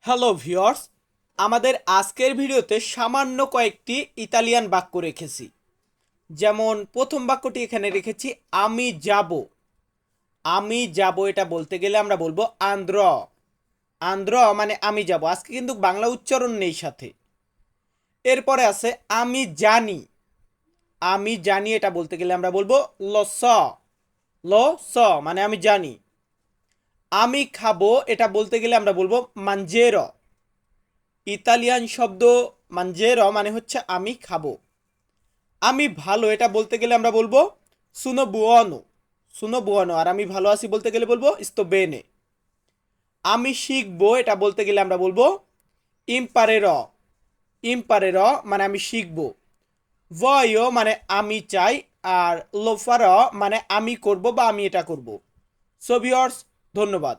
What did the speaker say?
Hello viewers, আমাদের আজকের ভিডিওতে সামান্য কয়েকটি ইতালিয়ান বাক্য রেখেছি। যেমন প্রথম বাক্যটি এখানে রেখেছি, আমি যাব। আমি যাব এটা বলতে গেলে আমরা বলবো আন্দ্র। আন্দ্র মানে আমি যাব। আজকে কিন্তু বাংলা উচ্চারণ নেই সাথে। এরপরে আছে আমি জানি। আমি জানি এটা বলতে গেলে আমরা বলবো ল স। ল স মানে আমি জানি। আমি খাবো এটা বলতে গেলে আমরা বলবো মানজের। ইতালিয়ান শব্দ মানজের মানে হচ্ছে আমি খাবো। আমি ভালো এটা বলতে গেলে আমরা বলবো সুনো বুয়ানো। সুনো বুয়ানো। আর আমি ভালো আছি বলতে গেলে বলবো ইস্তো বেনে। আমি শিখবো এটা বলতে গেলে আমরা বলবো ইম্পারের। ইম্পারের মানে আমি শিখবো। ভয়ও মানে আমি চাই। আর লোফার মানে আমি করব বা আমি এটা করব। সো ভিউয়ার্স, ধন্যবাদ।